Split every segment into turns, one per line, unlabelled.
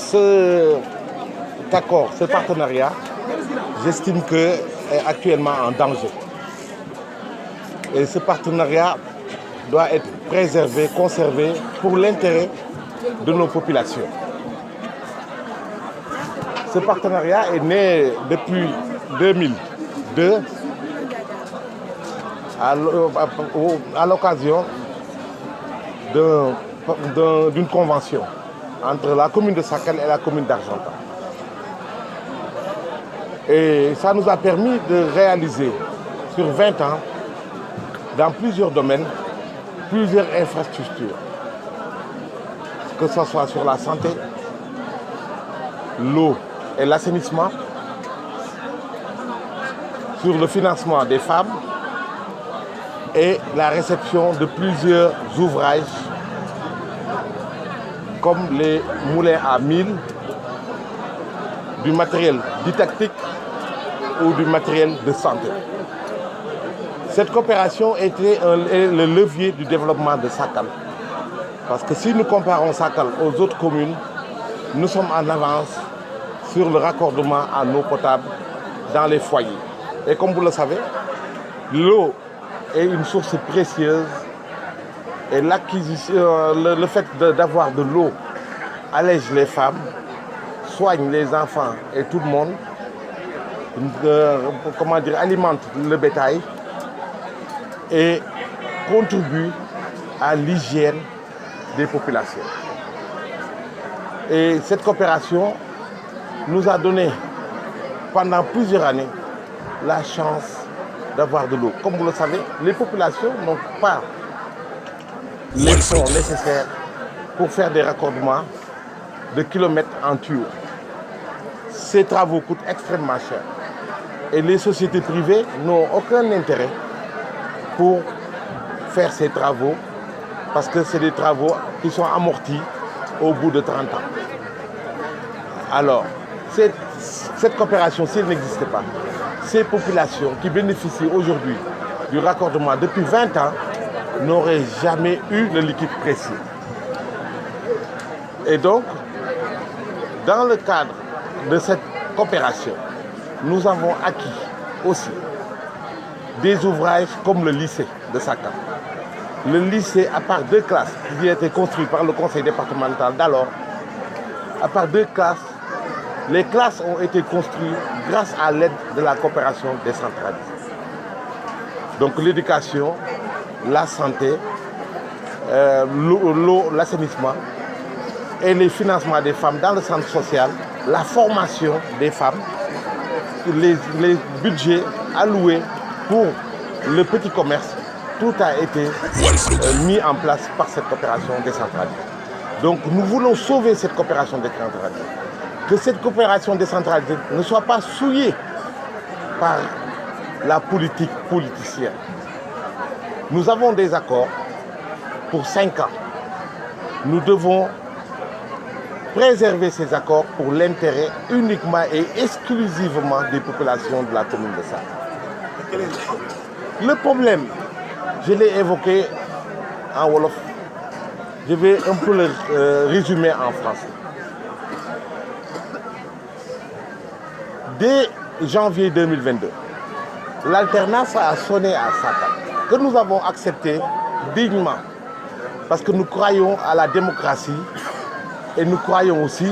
cet accord, ce partenariat, j'estime qu'il est actuellement en danger. Et ce partenariat doit être préservé, conservé pour l'intérêt de nos populations. Ce partenariat est né depuis 2002 à l'occasion d'une convention entre la commune de Sakal et la commune d'Argentan. Et ça nous a permis de réaliser sur 20 ans, dans plusieurs domaines, plusieurs infrastructures, que ce soit sur la santé, l'eau et l'assainissement, sur le financement des femmes et la réception de plusieurs ouvrages comme les moulins à mil, du matériel didactique ou du matériel de santé. Cette coopération est le levier du développement de Sakal. Parce que si nous comparons Sakal aux autres communes, nous sommes en avance sur le raccordement à l'eau potable dans les foyers. Et comme vous le savez, l'eau est une source précieuse et l'acquisition, le fait d'avoir de l'eau allège les femmes, soigne les enfants et tout le monde, alimente le bétail et contribue à l'hygiène des populations. Et cette coopération nous a donné pendant plusieurs années la chance d'avoir de l'eau. Comme vous le savez, les populations n'ont pas les fonds nécessaires pour faire des raccordements de kilomètres en tuyaux. Ces travaux coûtent extrêmement cher. Et les sociétés privées n'ont aucun intérêt pour faire ces travaux parce que c'est des travaux qui sont amortis au bout de 30 ans. Alors, cette coopération, s'il n'existait pas, ces populations qui bénéficient aujourd'hui du raccordement depuis 20 ans n'auraient jamais eu le liquide précieux. Et donc, dans le cadre de cette coopération, nous avons acquis aussi des ouvrages comme le lycée de Sakal. Le lycée, à part 2 classes qui ont été construites par le conseil départemental d'alors, à part 2 classes, les classes ont été construites grâce à l'aide de la coopération décentralisée. Donc l'éducation, la santé, l'eau, l'assainissement et les financements des femmes dans le centre social, la formation des femmes, les budgets alloués pour le petit commerce, tout a été mis en place par cette coopération décentralisée. Donc nous voulons sauver cette coopération décentralisée. Que cette coopération décentralisée ne soit pas souillée par la politique politicienne. Nous avons des accords pour 5 ans. Nous devons préserver ces accords pour l'intérêt uniquement et exclusivement des populations de la commune de Sakal. Le problème, je l'ai évoqué en Wolof. Je vais un peu le résumer en français. Dès janvier 2022, l'alternance a sonné à Sakal, que nous avons accepté dignement, parce que nous croyons à la démocratie et nous croyons aussi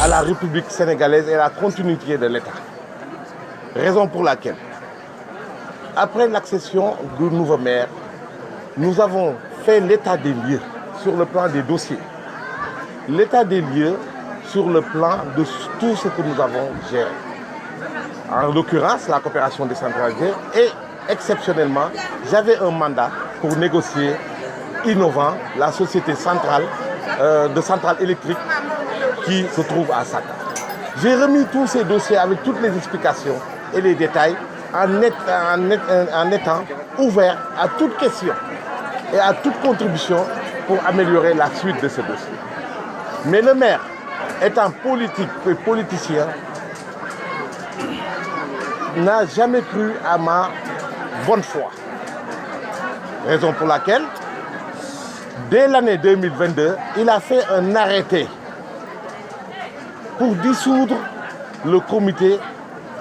à la République sénégalaise et à la continuité de l'État. Raison pour laquelle, après l'accession du nouveau maire, nous avons fait l'état des lieux sur le plan des dossiers, l'état des lieux sur le plan de tout ce que nous avons géré. En l'occurrence, la coopération décentralisée et exceptionnellement, j'avais un mandat pour négocier Innovant, la société centrale de centrale électrique qui se trouve à Sakal. J'ai remis tous ces dossiers avec toutes les explications et les détails en étant ouvert à toute question et à toute contribution pour améliorer la suite de ce dossier. Mais le maire, étant politique et politicien, n'a jamais cru à ma bonne foi. Raison pour laquelle, dès l'année 2022, il a fait un arrêté pour dissoudre le comité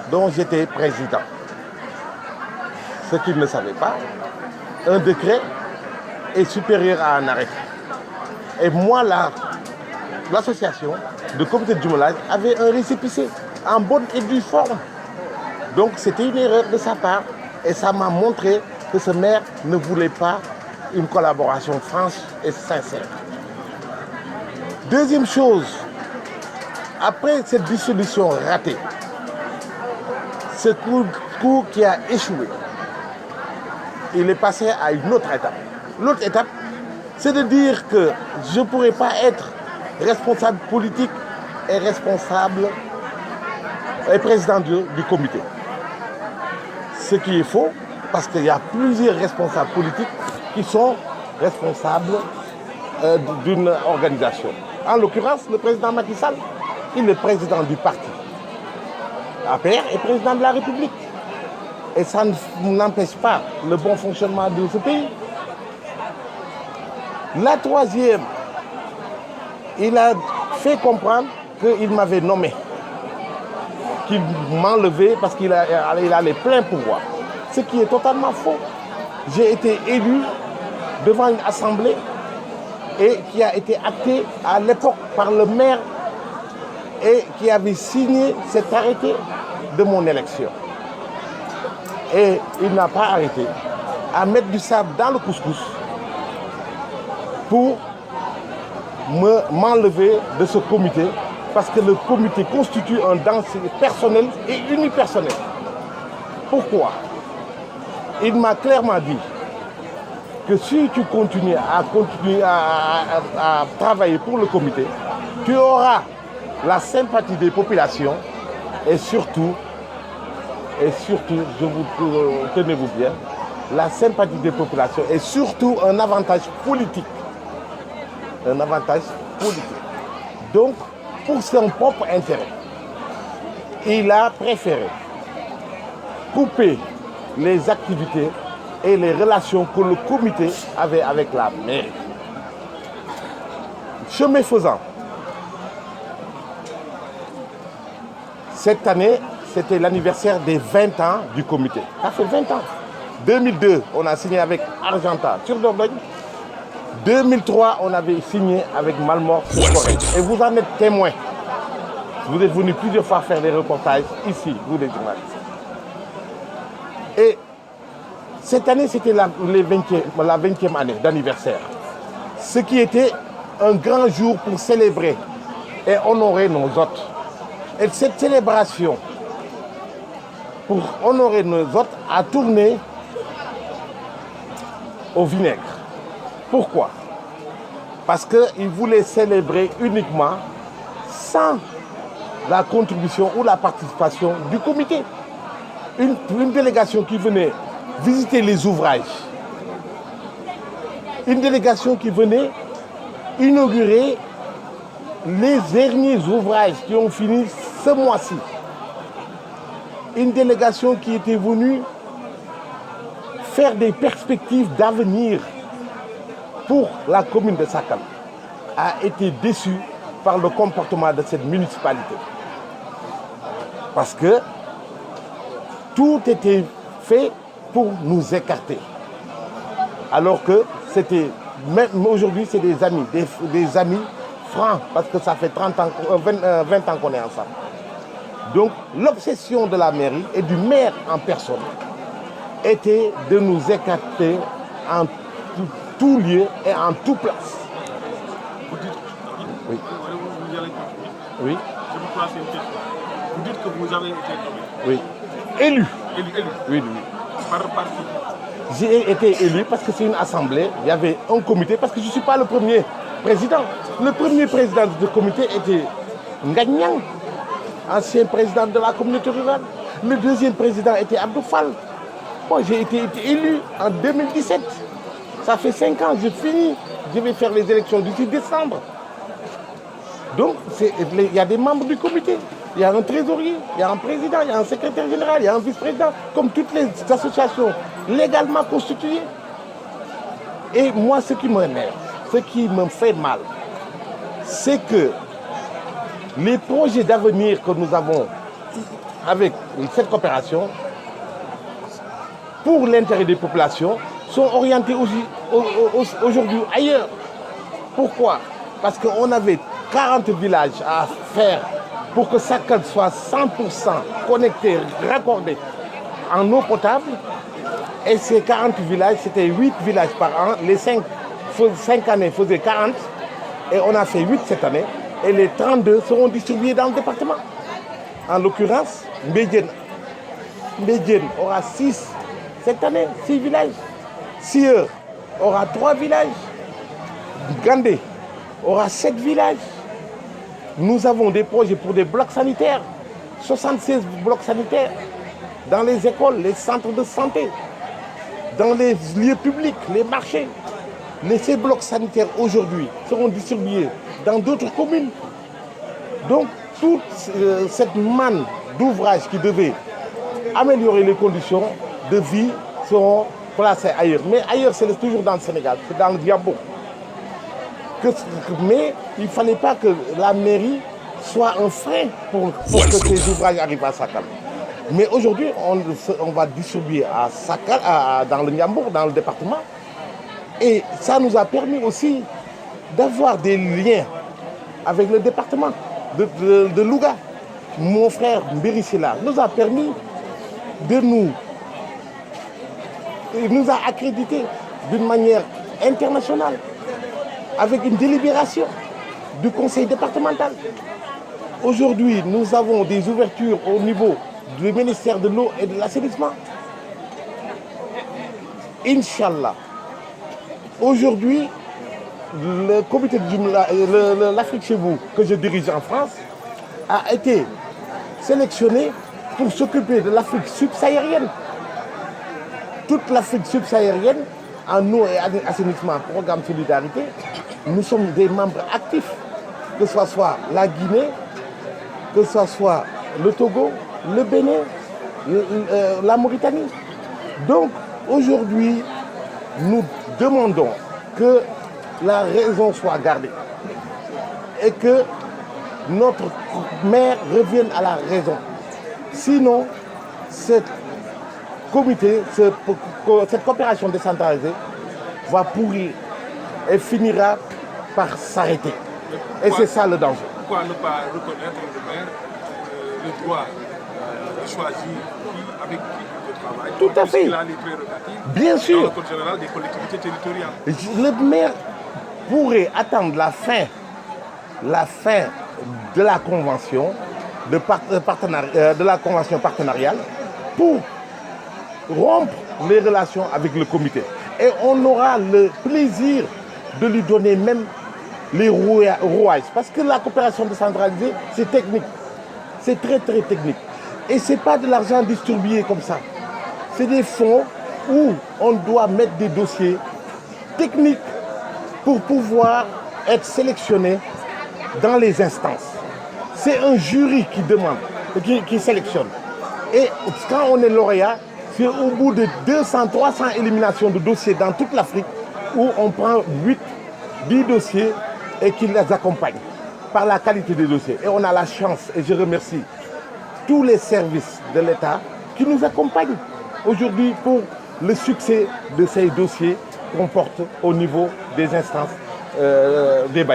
dont j'étais président. Ce qu'ils ne savaient pas, un décret est supérieur à un arrêté. Et moi, l'association de comité de jumelage avait un récépissé en bonne et due forme. Donc c'était une erreur de sa part et ça m'a montré que ce maire ne voulait pas une collaboration franche et sincère. Deuxième chose, après cette dissolution ratée, ce coup qui a échoué, il est passé à une autre étape. L'autre étape, c'est de dire que je ne pourrais pas être responsable politique et responsable et président du comité. Ce qui est faux, parce qu'il y a plusieurs responsables politiques qui sont responsables d'une organisation. En l'occurrence, le président Macky Sall, il est président du parti. APR est président de la République. Et ça n'empêche pas le bon fonctionnement de ce pays. La troisième, il a fait comprendre qu'il m'avait nommé, qu'il m'enlevait parce qu'il a les pleins pouvoirs. Ce qui est totalement faux. J'ai été élu devant une assemblée et qui a été actée à l'époque par le maire et qui avait signé cet arrêté de mon élection. Et il n'a pas arrêté à mettre du sable dans le couscous pour m'enlever de ce comité parce que le comité constitue un danger personnel et unipersonnel. Pourquoi? Il m'a clairement dit que si tu continues à travailler pour le comité, tu auras la sympathie des populations et surtout, tenez-vous bien, la sympathie des populations et surtout un avantage politique. Un avantage politique. Donc, pour son propre intérêt, il a préféré couper les activités et les relations que le comité avait avec la mairie. Chemin faisant, cette année, c'était l'anniversaire des 20 ans du comité. Ça fait 20 ans. 2002, on a signé avec Argentat sur Dordogne. 2003, on avait signé avec Malmort sur Corée. Et vous en êtes témoins. Vous êtes venus plusieurs fois faire des reportages ici, vous les journalistes. Et cette année, c'était la 20e année d'anniversaire. Ce qui était un grand jour pour célébrer et honorer nos hôtes. Et cette célébration, pour honorer nos hôtes, a tourné au vinaigre. Pourquoi? Parce qu'ils voulaient célébrer uniquement sans la contribution ou la participation du comité. Une délégation qui venait visiter les ouvrages. Une délégation qui venait inaugurer les derniers ouvrages qui ont fini ce mois-ci. Une délégation qui était venue faire des perspectives d'avenir pour la commune de Sakal a été déçue par le comportement de cette municipalité. Parce que tout était fait pour nous écarter. Alors que c'était, même aujourd'hui, c'est des amis francs, parce que ça fait 20 ans qu'on est ensemble. Donc l'obsession de la mairie et du maire en personne était de nous écarter en tout lieu et en toute place.
Vous dites,
oui.
Vous allez continuer.
Oui.
Je vous place une question. Vous dites que vous avez été nommé.
Oui. Élu.
Élu.
Oui.
Par qui?
J'ai été élu parce que c'est une assemblée, il y avait un comité, parce que je ne suis pas le premier président. Le premier président du comité était Nganyang, ancien président de la communauté rurale. Le deuxième président était Abdou Fall. Moi, j'ai été élu en 2017. Ça fait 5 ans, j'ai fini. Je vais faire les élections du 6 décembre. Donc, il y a des membres du comité. Il y a un trésorier, il y a un président, il y a un secrétaire général, il y a un vice-président, comme toutes les associations légalement constituées. Et moi, ce qui m'énerve, ce qui me fait mal, c'est que les projets d'avenir que nous avons avec cette coopération, pour l'intérêt des populations, sont orientés aujourd'hui ailleurs. Pourquoi? Parce qu'on avait 40 villages à faire pour que Sakal soit 100% connecté, raccordé en eau potable. Et ces 40 villages, c'était 8 villages par an. Les 5 années faisaient 40 et on a fait 8 cette année. Et les 32 seront distribués dans le département. En l'occurrence, Mbédjen aura 6 cette année, 6 villages. Sieur aura 3 villages. Gandé aura 7 villages. Nous avons des projets pour des blocs sanitaires, 76 blocs sanitaires, dans les écoles, les centres de santé, dans les lieux publics, les marchés. Ces blocs sanitaires aujourd'hui seront distribués dans d'autres communes. Donc toute cette manne d'ouvrages qui devait améliorer les conditions de vie seront placés ailleurs. Mais ailleurs, c'est toujours dans le Sénégal, c'est dans le Diabo. Mais il ne fallait pas que la mairie soit un frein pour que ces ouvrages arrivent à Sakal. Mais aujourd'hui, on va distribuer à Sakal, dans le Ndiambour, dans le département. Et ça nous a permis aussi d'avoir des liens avec le département de Louga. Mon frère Mbérissila nous a permis il nous a accrédités d'une manière internationale avec une délibération du conseil départemental. Aujourd'hui, nous avons des ouvertures au niveau du ministère de l'eau et de l'assainissement. Inch'Allah. Aujourd'hui, le comité de l'Afrique chez vous, que je dirige en France, a été sélectionné pour s'occuper de l'Afrique subsaharienne. Toute l'Afrique subsaharienne, en eau et assainissement, programme Solidarité, nous sommes des membres actifs, que ce soit la Guinée, que ce soit le Togo, le Bénin, la Mauritanie. Donc aujourd'hui, nous demandons que la raison soit gardée et que notre maire revienne à la raison. Sinon, cette coopération décentralisée va pourrir et finira par s'arrêter. Et c'est ça le danger.
Pourquoi ne pas reconnaître le maire le droit de choisir avec qui il travaille?
Tout à fait.
Il a les prérogatives.
Bien sûr.
Dans le code général des collectivités territoriales.
Le maire pourrait attendre la fin de la convention de la convention partenariale pour rompre les relations avec le comité. Et on aura le plaisir de lui donner même les rouages. Parce que la coopération décentralisée, c'est technique. C'est très très technique. Et ce n'est pas de l'argent distribué comme ça. C'est des fonds où on doit mettre des dossiers techniques pour pouvoir être sélectionné dans les instances. C'est un jury qui demande, qui sélectionne. Et quand on est lauréat, c'est au bout de 200, 300 éliminations de dossiers dans toute l'Afrique où on prend 10 dossiers et qui les accompagnent par la qualité des dossiers. Et on a la chance, et je remercie tous les services de l'État qui nous accompagnent aujourd'hui pour le succès de ces dossiers qu'on porte au niveau des instances des bailleurs.